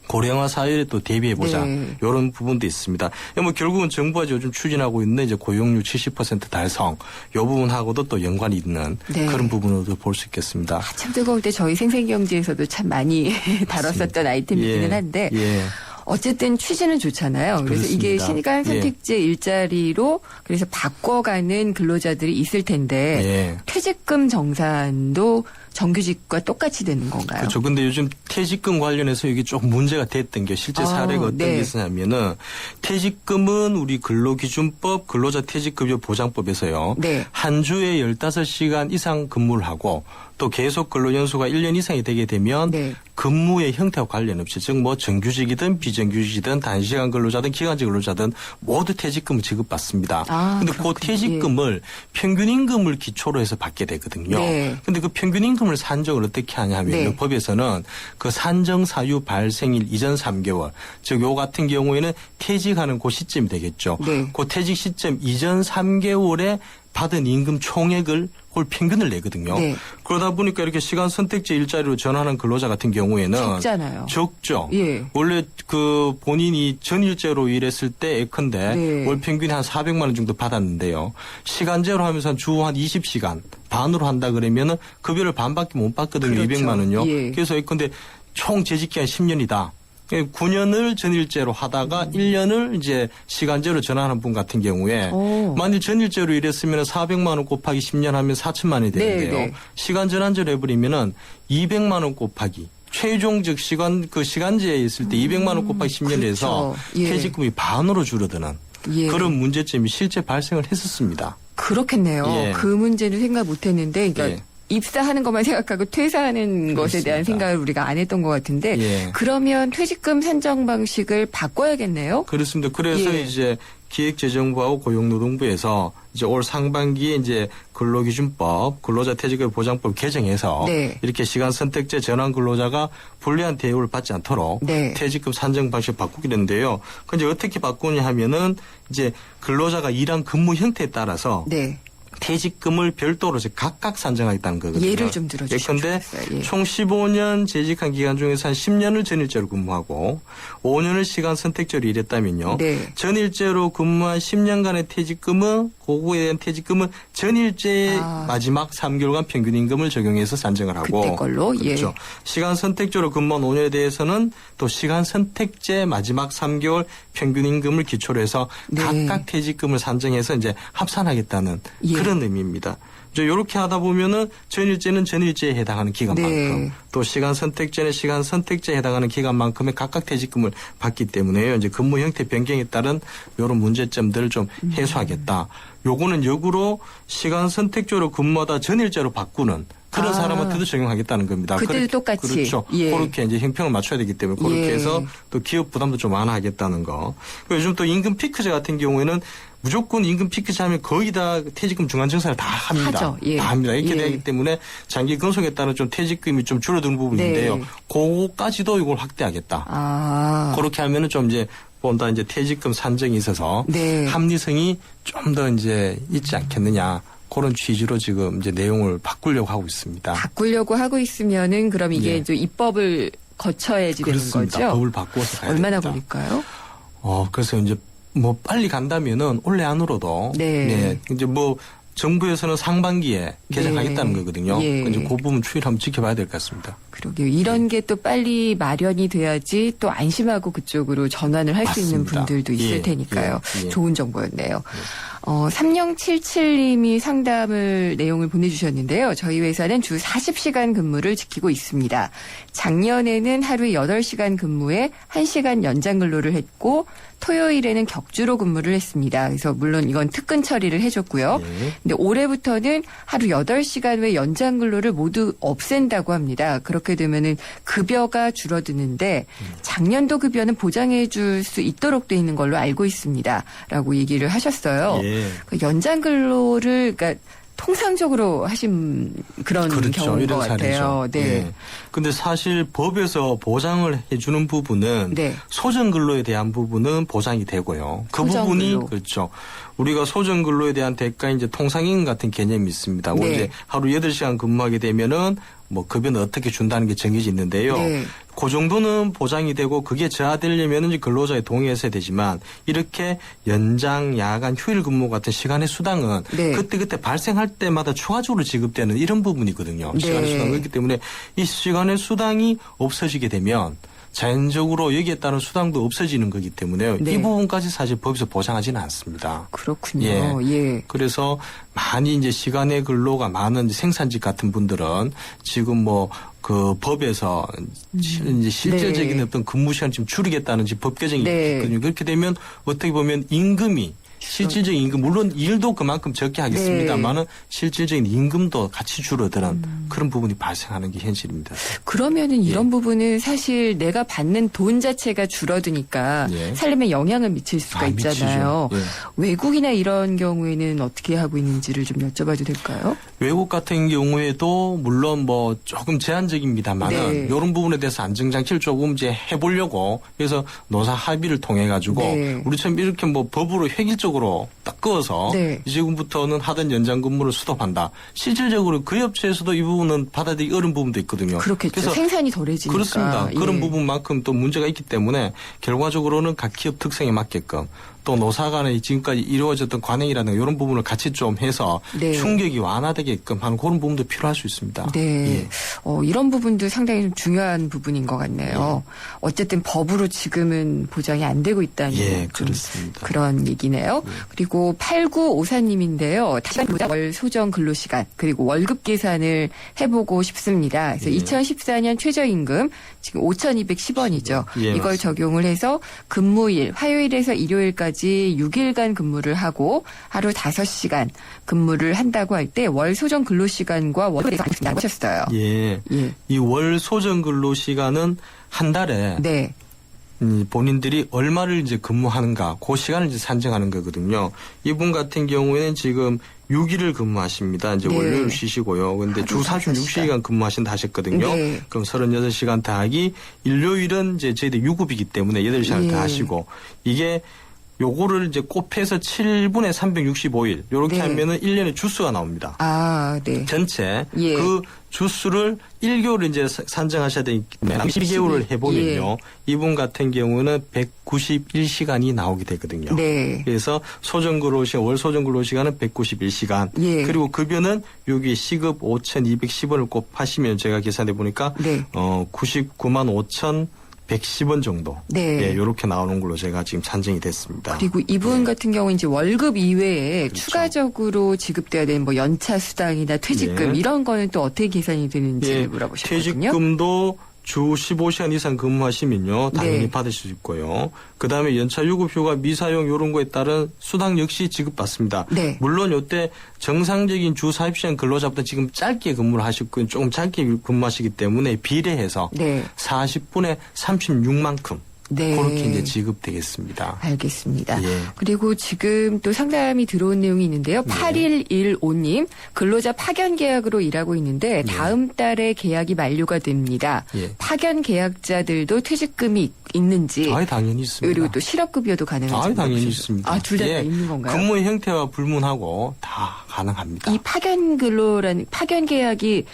고령화 사회에 또 대비해보자. 네. 이런 부분도 있습니다. 뭐 결국은 정부가 요즘 추진하고 있는 이제 고용률 70% 달성, 이 부분하고도 또 연관이 있는 네. 그런 부분으로도 볼 수 있겠습니다. 참 뜨거울 때 저희 생생경제에서도 참 많이 다뤘었던 아이템이기는 한데 예. 어쨌든 취지는 좋잖아요. 그래서 이게 그렇습니다. 시간 선택제 일자리로 그래서 바꿔가는 근로자들이 있을 텐데 예. 퇴직금 정산도 정규직과 똑같이 되는 건가요? 그렇죠. 근데 요즘 퇴직금 관련해서 이게 좀 문제가 됐던 게 실제 사례가 어떤 네. 게 있었냐면은 퇴직금은 우리 근로기준법 근로자 퇴직급여 보장법에서요. 네. 한 주에 15시간 이상 근무를 하고 또 계속 근로연수가 1년 이상이 되게 되면 네. 근무의 형태와 관련없이 즉 뭐 정규직이든 비정규직이든 단시간 근로자든 기간제 근로자든 모두 퇴직금을 지급받습니다. 근데 그 퇴직금을 평균 임금을 기초로 해서 받게 되거든요. 네. 근데 그 평균 임금을 산정을 어떻게 하냐면 네. 법에서는 그 산정 사유 발생일 이전 3개월 즉 요 같은 경우에는 퇴직하는 그 시점이 되겠죠. 네. 그 퇴직 시점 이전 3개월에 받은 임금 총액을 그걸 평균을 내거든요. 네. 그러다 보니까 이렇게 시간 선택제 일자리로 전환한 근로자 같은 경우에는 적잖아요. 적죠. 예. 원래 그 본인이 전일제로 일했을 때 예컨대 네. 월 평균 한 400만 원 정도 받았는데요. 시간제로 하면서 주 한 20시간 반으로 한다 그러면은 급여를 반밖에 못 받거든요. 그렇죠. 200만 원요. 예. 그래서 예컨대 총 재직 기간 10년이다. 9년을 전일제로 하다가 1년을 이제 시간제로 전환한 분 같은 경우에 만일 전일제로 일했으면 400만 원 곱하기 10년 하면 4천만 원이 되는데요. 네, 네. 시간 전환제로 해버리면은 200만 원 곱하기 최종적 시간 그 시간제에 있을 때 200만 원 곱하기 10년에서 그렇죠. 예. 퇴직금이 반으로 줄어드는 예. 그런 문제점이 실제 발생을 했었습니다. 그렇겠네요. 예. 그 문제는 생각 못했는데, 그러니까 예. 입사하는 것만 생각하고 퇴사하는 것에 대한 생각을 우리가 안 했던 것 같은데, 예. 그러면 퇴직금 산정 방식을 바꿔야겠네요. 그렇습니다. 그래서 예. 이제 기획재정부하고 고용노동부에서 이제 올 상반기에 이제 근로기준법, 근로자 퇴직을 보장법 개정해서 네. 이렇게 시간 선택제 전환 근로자가 불리한 대우를 받지 않도록 네. 퇴직금 산정 방식을 바꾸기로 했는데요. 근데 어떻게 바꾸냐 하면은 이제 근로자가 일한 근무 형태에 따라서 네. 퇴직금을 별도로 이제 각각 산정하겠다는 거거든요. 예를 좀 들어주시면 예컨대 좋겠어요. 예. 총 15년 재직한 기간 중에서 한 10년을 전일제로 근무하고 5년을 시간 선택제로 일했다면요. 네. 전일제로 근무한 10년간의 퇴직금은 그거에 대한 퇴직금은 전일제 마지막 3개월간 평균 임금을 적용해서 산정을 하고 그때 걸로? 그렇죠. 예. 시간 선택제로 근무한 5년에 대해서는 또 시간 선택제 마지막 3개월 평균 임금을 기초로 해서 네. 각각 퇴직금을 산정해서 이제 합산하겠다는 예. 그런 의미입니다. 이제 이렇게 하다 보면은 전일제는 전일제에 해당하는 기간만큼 네. 또 시간 선택제는 시간 선택제에 해당하는 기간만큼의 각각 퇴직금을 받기 때문에요. 이제 근무 형태 변경에 따른 이런 문제점들을 좀 해소하겠다. 요거는 역으로 시간 선택제로 근무하다 전일제로 바꾸는 그런 사람한테도 적용하겠다는 겁니다. 그때도 똑같이. 그렇죠. 예. 그렇게 이제 형평을 맞춰야 되기 때문에 그렇게 예. 해서 또 기업 부담도 좀 완화하겠다는 거. 요즘 또 임금 피크제 같은 경우에는 무조건 임금 피크제 하면 거의 다 퇴직금 중간정산을 다 합니다. 하죠. 예. 다 합니다. 이렇게 예. 되기 때문에 장기 근속에 따른 좀 퇴직금이 좀 줄어드는 부분인데요. 네. 그거까지도 이걸 확대하겠다. 그렇게 하면은 좀 이제 본다 이제 퇴직금 산정이 있어서 네. 합리성이 좀 더 이제 있지 않겠느냐. 그런 취지로 지금 이제 내용을 바꾸려고 하고 있습니다. 바꾸려고 하고 있으면은 그럼 이게 예. 이제 입법을 거쳐야지 되는 그렇습니다. 거죠? 법을 바꾸어서 가야 얼마나 됩니다. 걸릴까요? 그래서 이제 뭐 빨리 간다면은 올해 안으로도 네. 이제 뭐 정부에서는 상반기에 개정하겠다는 네. 거거든요. 예. 이제 그 부분 추이를 한번 지켜봐야 될 것 같습니다. 그러게요. 이런 게 또 빨리 마련이 돼야지 또 안심하고 그쪽으로 전환을 할 수 있는 맞습니다. 분들도 있을 예. 테니까요. 예. 예. 좋은 정보였네요. 3077님이 상담을 내용을 보내주셨는데요. 저희 회사는 주 40시간 근무를 지키고 있습니다. 작년에는 하루에 8시간 근무에 1시간 연장 근로를 했고 토요일에는 격주로 근무를 했습니다. 그래서 물론 이건 특근 처리를 해줬고요. 근데 올해부터는 하루 8시간 외 연장 근로를 모두 없앤다고 합니다. 그렇게 되면은 급여가 줄어드는데 작년도 급여는 보장해 줄 수 있도록 돼 있는 걸로 알고 있습니다. 라고 얘기를 하셨어요. 예. 그 연장 근로를 그러니까 통상적으로 하신 그런 그렇죠. 경우인 것 이런 같아요. 사례죠. 네. 예. 근데 사실 법에서 보장을 해주는 부분은 네. 소정근로에 대한 부분은 보장이 되고요. 그 부분이 소정근로. 그렇죠. 우리가 소정근로에 대한 대가 이제 통상임 같은 개념이 있습니다. 네. 이제 하루 8시간 근무하게 되면은 뭐 급여는 어떻게 준다는 게 정해져 있는데요. 네. 그 정도는 보장이 되고 그게 저하되려면 이제 근로자의 동의가 있어야 되지만 이렇게 연장, 야간, 휴일 근무 같은 시간의 수당은 네. 그때 발생할 때마다 추가적으로 지급되는 이런 부분이거든요. 네. 시간의 수당. 그렇기 때문에 이 시간의 수당이 없어지게 되면 자연적으로 여기에 따른 수당도 없어지는 거기 때문에 네. 이 부분까지 사실 법에서 보장하지는 않습니다. 그렇군요. 예. 예. 그래서 많이 이제 시간의 근로가 많은 이제 생산직 같은 분들은 지금 뭐 그 법에서 이제 실질적인 네. 어떤 근무 시간 좀 줄이겠다는 지금 법 개정이 네. 있거든요. 그렇게 되면 어떻게 보면 임금이 실질적인 임금 물론 일도 그만큼 적게 하겠습니다만은 실질적인 임금도 같이 줄어드는 그런 부분이 발생하는 게 현실입니다. 그러면은 이런 부분은 사실 내가 받는 돈 자체가 줄어드니까 예. 살림에 영향을 미칠 수가 있잖아요. 미치죠. 예. 외국이나 이런 경우에는 어떻게 하고 있는지를 좀 여쭤봐도 될까요? 외국 같은 경우에도 물론 뭐 조금 제한적입니다만은 네. 이런 부분에 대해서 안정장치를 조금 이제 해보려고 그래서 노사 합의를 통해 가지고 네. 우리처럼 이렇게 뭐 법으로 획일적으로 딱 그어서 네. 지금부터는 하던 연장 근무를 스톱한다. 실질적으로 그 업체에서도 이 부분은 받아들이기 어려운 부분도 있거든요. 그렇겠죠. 그래서 생산이 덜해지니까. 그렇습니다. 그런 예. 부분만큼 또 문제가 있기 때문에 결과적으로는 각 기업 특성에 맞게끔 또 노사 간에 지금까지 이루어졌던 관행이라든가 이런 부분을 같이 좀 해서 네. 충격이 완화되게끔 하는 그런 부분도 필요할 수 있습니다. 네. 예. 이런 부분도 상당히 좀 중요한 부분인 것 같네요. 어쨌든 법으로 지금은 보장이 안 되고 있다는 예, 좀 그렇습니다. 그런 얘기네요. 그리고 8954님인데요. 시간보다 월 소정 근로시간 그리고 월급 계산을 해보고 싶습니다. 그래서 예. 2014년 최저임금 지금 5,210원이죠. 예, 이걸 맞습니다. 적용을 해서 근무일 화요일에서 일요일까지 6일간 근무를 하고 하루 5시간 근무를 한다고 할 때 월 소정 근로시간과 월급에 대해서 알겠습니다 하셨어요. 예. 예. 이 월 소정 근로 시간은 한 달에 네. 본인들이 얼마를 이제 근무하는가 그 시간을 이제 산정하는 거거든요. 이분 같은 경우에는 지금 6일을 근무하십니다. 이제 네. 월요일 쉬시고요. 근데 주 46시간 근무하신다 하셨거든요. 네. 그럼 36시간 더하기 일요일은 이제 저희들 유급이기 때문에 8시간을 예. 더 하시고 이게 요거를 이제 곱해서 7분의 365일 요렇게 네. 하면은 1년에 주수가 나옵니다. 아, 네. 전체 예. 그 주수를 1개월을 이제 산정하셔야 되기 때문에 12개월을 해보면요. 이분 같은 경우는 191시간이 나오게 되거든요. 네. 그래서 소정근로시간, 월 소정근로시간은 191시간. 예. 그리고 급여는 여기 시급 5,210원을 곱하시면 제가 계산해 보니까 네. 99만 5,110원 정도. 네. 예, 요렇게 나오는 걸로 제가 지금 산정이 됐습니다. 그리고 이분 같은 경우는 이제 월급 이외에 그렇죠. 추가적으로 지급돼야 되는 뭐 연차 수당이나 퇴직금 예. 이런 거는 또 어떻게 계산이 되는지 예, 물어보셨거든요. 퇴직금도 주 15시간 이상 근무하시면요. 당연히 네. 받으실 수 있고요. 그다음에 연차 유급휴가 미사용 이런 거에 따른 수당 역시 지급받습니다. 네. 물론 이때 정상적인 주 40시간 근로자보다 지금 짧게 근무를 하셨고 조금 짧게 근무하시기 때문에 비례해서 네. 40분의 36만큼 네. 그렇게 이제 지급되겠습니다. 알겠습니다. 예. 그리고 지금 또 상담이 들어온 내용이 있는데요. 8115님 근로자 파견 계약으로 일하고 있는데 다음 달에 계약이 만료가 됩니다. 예. 파견 계약자들도 퇴직금이 있는지 아예 당연히 있습니다. 그리고 또 실업급여도 가능한지 아예 당연히 물어보셔서. 있습니다. 아, 둘 다 예. 있는 건가요? 근무의 형태와 불문하고 다 가능합니다. 이 파견 근로라는 파견 계약이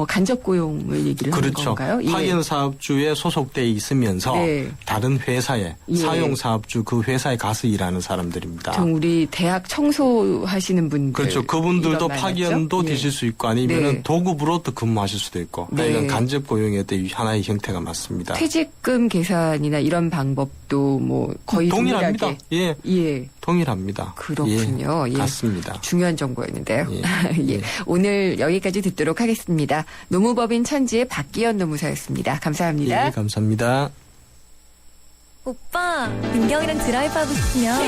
간접 고용을 얘기를 하는 그렇죠. 건가요? 예. 파견 사업주에 소속돼 있으면서 네. 다른 회사에 예. 사용 사업주 그 회사에 가서 일하는 사람들입니다. 좀 우리 대학 청소하시는 분들 그렇죠. 그분들도 이런 파견도 말이죠? 되실 수 있고 아니면은 네. 도급으로 또 근무하실 수도 있고. 네. 이건 간접 고용의 어떤 하나의 형태가 맞습니다. 퇴직금 계산이나 이런 방법도 뭐 거의 동일합니다. 동일하게. 예. 예. 동일합니다. 그렇군요. 예. 예. 같습니다. 중요한 정보였는데요. 예. 예. 오늘 여기까지 듣도록 하겠습니다. 노무법인 천지의 박기현 노무사였습니다. 감사합니다. 예, 감사합니다. 오빠, 은경이랑 드라이브 하고 싶으면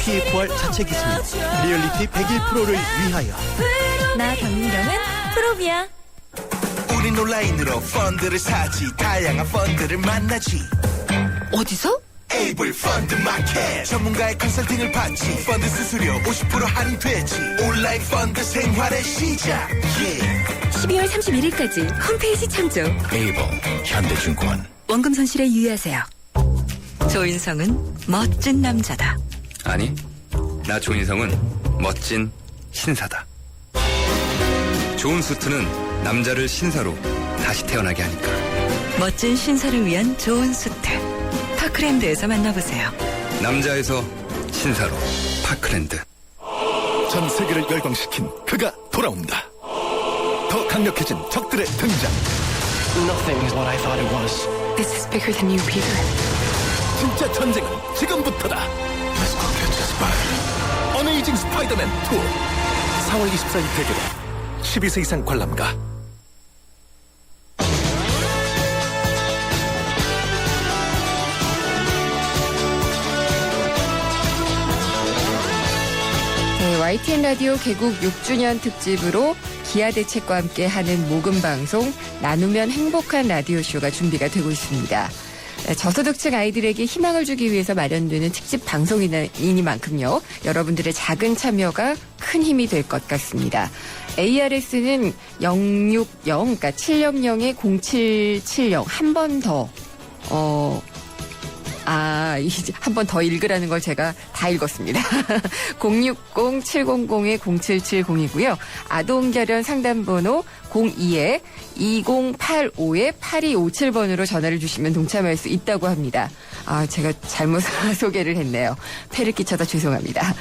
PFR 자체 기술 리얼리티 101%를 위하여 나 강민경은 프로비야. 우린 온라인으로 펀드를 사지. 다양한 펀드를 만나지. 어디서? 에이블 펀드 마켓. 전문가의 컨설팅을 받지. 펀드 수수료 50% 할인되지. 온라인 펀드 생활의 시작. 12월 31일까지 홈페이지 참조. 에이블 현대증권. 원금 손실에 유의하세요. 조인성은 멋진 남자다. 아니, 나 조인성은 멋진 신사다. 좋은 수트는 남자를 신사로 다시 태어나게 하니까. 멋진 신사를 위한 좋은 수트. 파크랜드에서 만나보세요. 남자에서 신사로 파크랜드. 전 세계를 열광시킨 그가 돌아온다. 더 강력해진 적들의 등장. Nothing is what I thought it was. This is bigger than you, Peter. 진짜 전쟁은 지금부터다. Let's go catch a spider. 어메이징 스파이더맨 2. 4월 24일 대결. 12세 이상 관람가. 네, YTN 라디오 개국 6주년 특집으로 기아 대책과 함께하는 모금 방송 나누면 행복한 라디오쇼가 준비가 되고 있습니다. 저소득층 아이들에게 희망을 주기 위해서 마련되는 특집 방송이니만큼요. 여러분들의 작은 참여가 큰 힘이 될 것 같습니다. ARS는 060, 그러니까 700에 0770 한 번 더 이제 한 번 더 읽으라는 걸 제가 다 읽었습니다. 060-700-0770이고요. 아동결연 상담번호 02-2085-8257번으로 전화를 주시면 동참할 수 있다고 합니다. 제가 잘못 소개를 했네요. 폐를 끼쳐서 죄송합니다.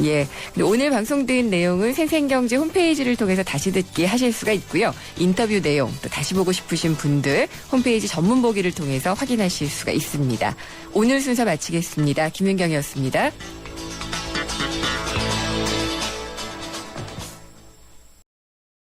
예. 근데 오늘 방송된 내용은 생생경제 홈페이지를 통해서 다시 듣기 하실 수가 있고요. 인터뷰 내용 또 다시 보고 싶으신 분들 홈페이지 전문 보기를 통해서 확인하실 수가 있습니다. 오늘 순서 마치겠습니다. 김윤경이었습니다.